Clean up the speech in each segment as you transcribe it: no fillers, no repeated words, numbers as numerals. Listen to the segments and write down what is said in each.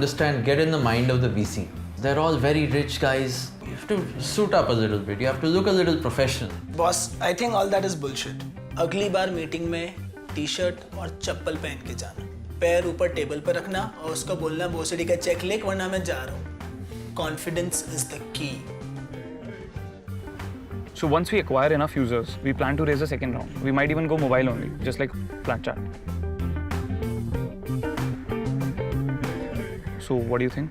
understand, get in the mind of the VC. They're all very rich guys. You have to suit up a little bit. You have to look a little professional. Boss, I think all that is bullshit. अगली बार meeting में T-shirt और चप्पल पहन के जाना, पैर ऊपर table पर रखना और उसको बोलना बोसडी का चेक लिख वरना मैं जा रहा हूँ. Confidence is the key. So once we acquire enough users, we plan to raise a second round. We might even go mobile only, just like Snapchat. So what do you think?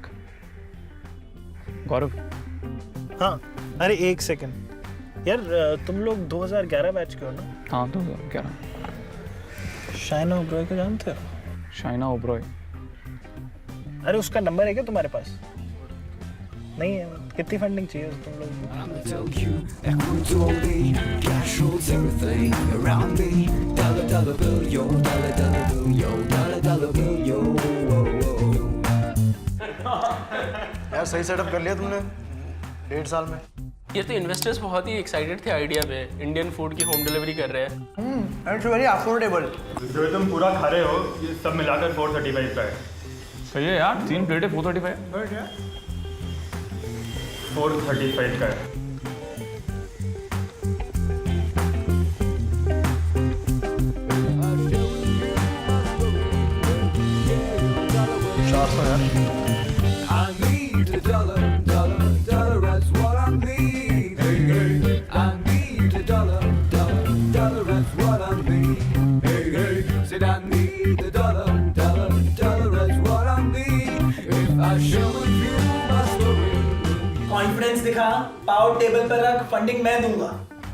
Gaurav? हाँ, अरे एक second यार, तुम लोग 2011 batch के हो ना? हाँ 2011. शाइना ओब्रॉय को जानते हो? शाइना ओब्रॉय? अरे उसका नंबर है क्या तुम्हारे पास? नहीं है? कितनी फंडिंग चाहिए तुम लोग यार सही सेटअप कर लिया तुमने 1.5 साल में. ये तो इन्वेस्टर्स बहुत ही एक्साइटेड थे आइडिया पे. इंडियन फूड की होम डिलीवरी कर रहे हैं. It's very affordable. जो तुम पूरा खा रहे हो ये सब मिलाकर 435 का है. सही है यार, 3 प्लेटें 435. 435 का है. कॉन्फिडेंस दिखा, पावर टेबल पर रख, फंडिंग मैं दूंगा.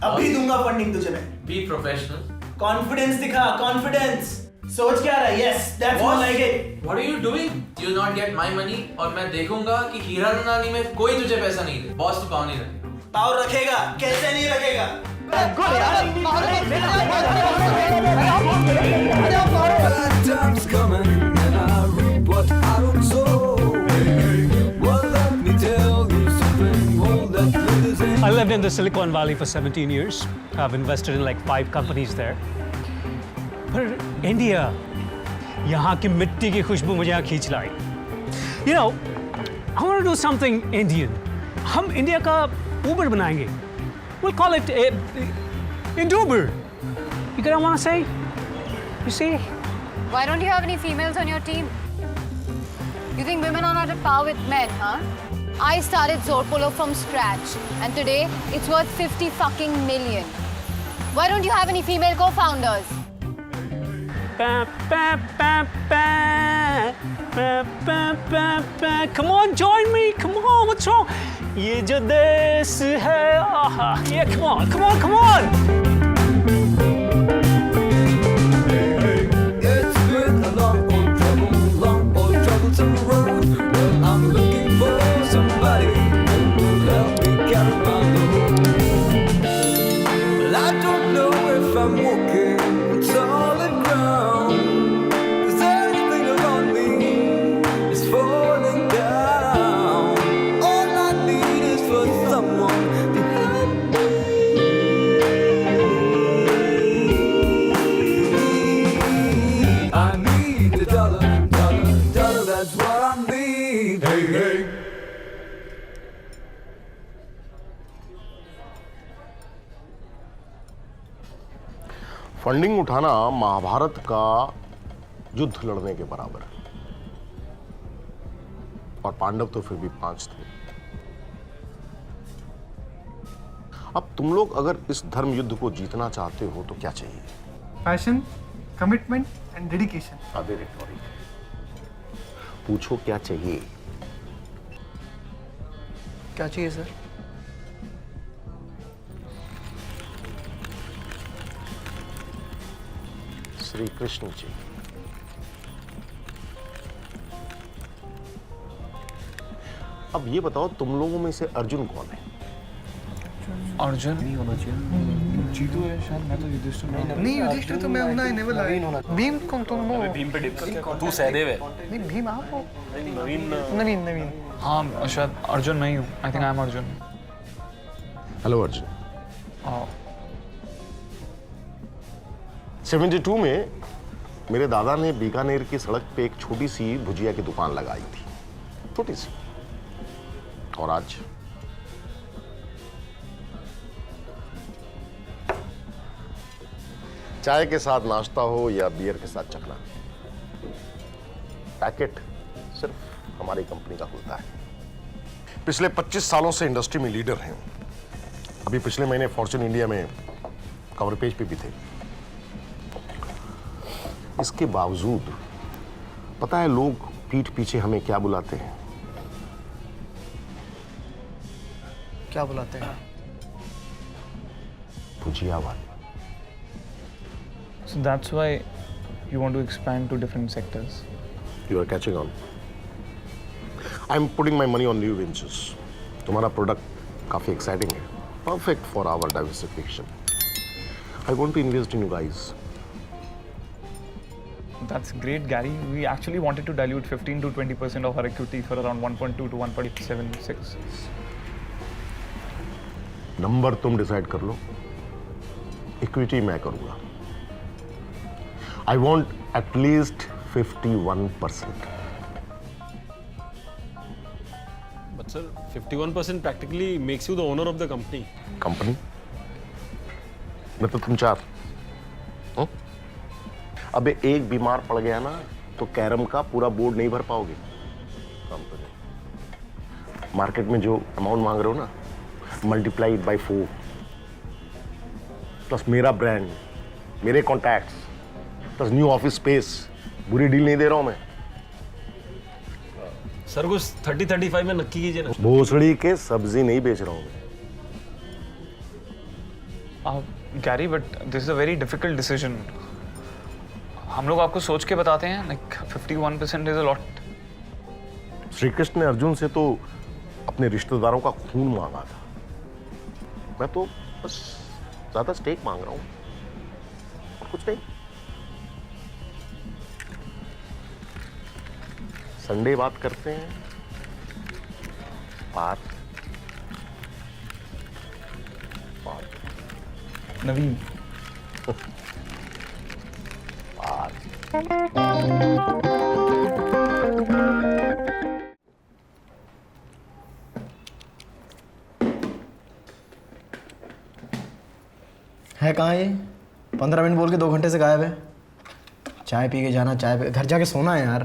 अभी दूंगा फंडिंग तुझे मैं. Be professional. कॉन्फिडेंस दिखा, कॉन्फिडेंस. सोच क्या रहा है? Yes, that's what like it. What are you doing? You'll not get my money और मैं देखूंगा कि हीरा रनानी में कोई तुझे पैसा नहीं दे. बॉस तो पावर नहीं रखेगा. पावर रखेगा, कैसे नहीं रखेगा? Time's coming and I reap what I don't sow. Well, let me tell you something. All that glitters ain't. I lived in the Silicon Valley for 17 years. I've invested in like 5 companies there. But India, यहाँ की मिट्टी की खुशबू मुझे यहाँ खींच लाई. You know, I want to do something Indian. हम India का Uber बनाएंगे. We'll call it Induber. You get what I want to say? You see? Why don't you have any females on your team? You think women are not at par with men, huh? I started Zorpolo from scratch, and today it's worth 50 fucking million. Why don't you have any female co-founders? Come on, join me. Come on, what's wrong? ये जो देश है, आहा, yeah, come on, come on, come on. It's been a long old troublesome road. Well, I'm looking for somebody who will help me carry my load. Well, I don't know if I'm walking on solid ground, 'cause everything around me is falling down. All I need is for someone to help me. I need a dollar, that's what I need. Hey, hey. Funding उठाना महाभारत का युद्ध लड़ने के बराबर है. और पांडव तो फिर भी 5 थे. अब तुम लोग अगर इस धर्म युद्ध को जीतना चाहते हो तो क्या चाहिए? Passion, commitment and dedication. आधे रिटोरिक. पूछो क्या चाहिए? क्या चाहिए सर? श्री कृष्ण जी. अब ये बताओ तुम लोगों में से अर्जुन कौन है? अर्जुन नहीं होना चाहिए. जीतू है शायद. मैं तो युधिष्ठिर नहीं, युधिष्ठिर तो मैं हूं ना, नेवल है. भीम कौन तुम हो? भीम पे डिस्कस. तू सहदेव है. नहीं, भीम आप हो. नवीन. हाँ शायद अर्जुन मैं ही हूँ. I think I am Arjun. Hello Arjun. 72 में मेरे दादा ने बीकानेर की सड़क पे एक छोटी सी भुजिया की दुकान लगाई थी. छोटी सी। और आज चाय के साथ नाश्ता हो या बियर के साथ चखना, पैकेट सिर्फ हमारी कंपनी का खुलता है। पिछले 25 सालों से इंडस्ट्री में लीडर हैं। अभी पिछले महीने फॉर्च्यून इंडिया में कवर पेज पे भी थे। इसके बावजूद पता है लोग पीठ पीछे हमें क्या बुलाते हैं? क्या बुलाते हैं? भुजिया वाले। So that's why you want to expand to different sectors. You are catching on. I'm putting my money on new ventures. तुम्हारा प्रोडक्ट काफी एक्साइटिंग है, perfect for our diversification. I want to invest in you guys. That's great, Gary. We actually wanted to dilute 15 to 20% of our equity for around 1.2 to 1.76. Number तुम decide कर लो, equity मैं करूंगा। I want at least 51%. But sir, 51% practically makes you the owner of the company. Company मैं तो तुम 4। अबे एक बीमार पड़ गया ना तो कैरम का पूरा बोर्ड नहीं भर पाओगे। कंपनी मार्केट में जो अमाउंट मांग रहे हो ना, मल्टीप्लाइड बाय 4 प्लस मेरा ब्रांड, मेरे contacts plus new office space. बुरी डील नहीं दे रहा हूं मैं। सर कुछ 30-35 में नक्की कीजिए ना। भोसड़ी के सब्जी नहीं बेच रहा हूं मैं। Gary, but this is a very difficult decision. हम लोग आपको सोच के बताते हैं, like 51% is a lot. Shri Krishna ने अर्जुन से तो अपने रिश्तेदारों का खून मांगा था। मैं तो बस ज्यादा स्टेक मांग रहा हूं और कुछ नहीं। संडे बात करते हैं। बात नवीन, है कहाँ ये? 15 मिनट बोल के 2 घंटे से गायब है। चाय पी के जाना, चाय पे घर जाके सोना है यार।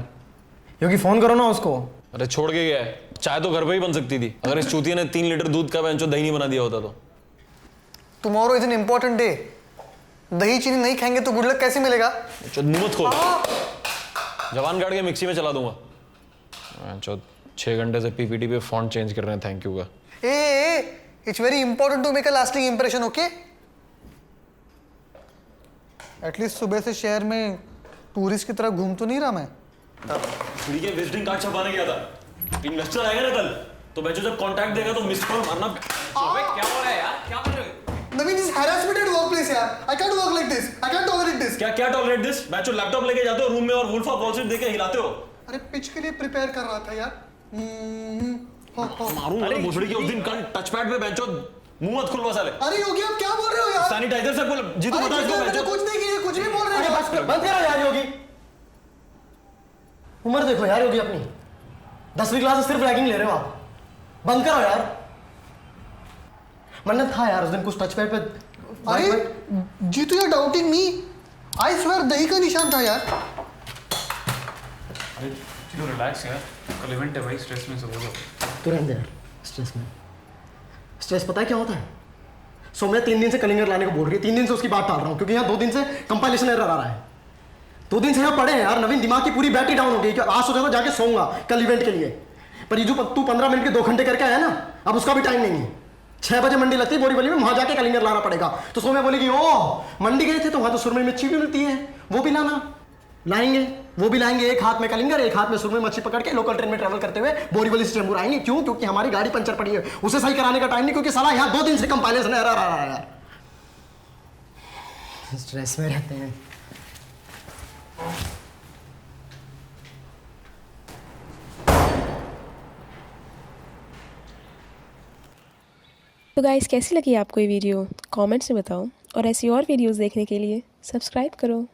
क्योंकि फोन करो ना उसको। अरे छोड़ के गया है। चाय तो घर पे ही बन सकती थी अगर इस चूतिया ने 3 लीटर दूध का बेंचो दही नहीं बना दिया होता तो। Tomorrow is an important day. दही चीनी नहीं खाएंगे तो गुड लक कैसे मिलेगा? मुंह मत खोल। जवान गाड़ के मिक्सी में चला दूंगा। 6 घंटे से पीपीटी पे फॉन्ट चेंज कर रहे हैं थैंक यू का। It's very important to make a lasting impression, okay? At least सुबह से शहर में टूरिस्ट की तरह घूम तो नहीं रहा मैं। ठीक है, विजिटिंग कार्ड छपाने गया था। इन्वेस्टर आएगा ना कल तो बच्चों जब कांटेक्ट देगा तो मिस कॉल मारना। अबे क्या हो रहा है यार? क्या कर रहे हो? नवीन, इज हैरेसमेंट एट वर्कप्लेस यार। I can't work like this. I can't tolerate this. क्या टॉलरेट दिस? बच्चों लैपटॉप लेके जाते हो रूम में और वुल्फ ऑफ वॉल स्ट्रीट देके हिलाते हो। अरे पिच के लिए प्रिपेयर कर रहा था यार। मारूंगा ना भोसड़ी के उस दिन कल टच पैड पे बेंचो मुंह मत खुलवा साले। अरे योगी आप क्या बोल रहे हो यार? सैनिटाइजर से बोल जी तो बता इसको बेंचो। कुछ नहीं किया, कुछ भी बोल रहे हो। बस बंद करो यार योगी। उम्र देखो यार योगी अपनी। 10वीं क्लास से सिर्फ रैगिंग ले रहे हो आप। बंद करो यार। मन्नत था यार उस दिन कुछ टच पैड पे। अरे जीतू यार डाउटिंग मी। आई स्वेयर दही का निशान था यार। अरे चलो रिलैक्स यार। कल इवेंट है भाई, स्ट्रेस में सब हो जाओ। तू रहने दे यार स्ट्रेस में। स्ट्रेस पता है क्या होता है? सोमया 3 दिन से कलिंगर लाने को बोल रही है। 3 दिन से उसकी बात टाल रहा हूँ क्योंकि यहाँ 2 दिन से कंपाइलेशन एरर आ रहा है। 2 दिन से यहाँ पड़े हैं यार। नवीन दिमाग की पूरी बैटरी डाउन हो गई। आज सोचा था जाके सोऊंगा कल इवेंट के लिए, पर ये जो तू 15 मिनट के 2 घंटे करके आया ना, अब उसका भी टाइम नहीं है। 6 बजे मंडी लगती है बोरीवली में, वहां जाके कलिंगर लाना पड़ेगा। तो सोम्या बोलेगी ओ मंडी गए थे तो वहां तो सुरमई मच्छी भी मिलती है, वो भी लाना। लाएंगे, वो भी लाएंगे। एक हाथ में कलिंगर, एक हाथ में सुरमई मच्छी पकड़ के लोकल ट्रेन में ट्रैवल करते हुए बोरीवली से चेंबूर आएंगे। क्यों? क्योंकि हमारी गाड़ी पंचर पड़ी है, उसे सही कराने का टाइम नहीं, क्योंकि साला यहाँ 2 दिन से कंपाइलेशन एरर आ रहा है यार। स्ट्रेस में रहते हैं। तो गाइस कैसी लगी आपको ये वीडियो? कमेंट्स में बताओ और ऐसी और वीडियोस देखने के लिए सब्सक्राइब करो।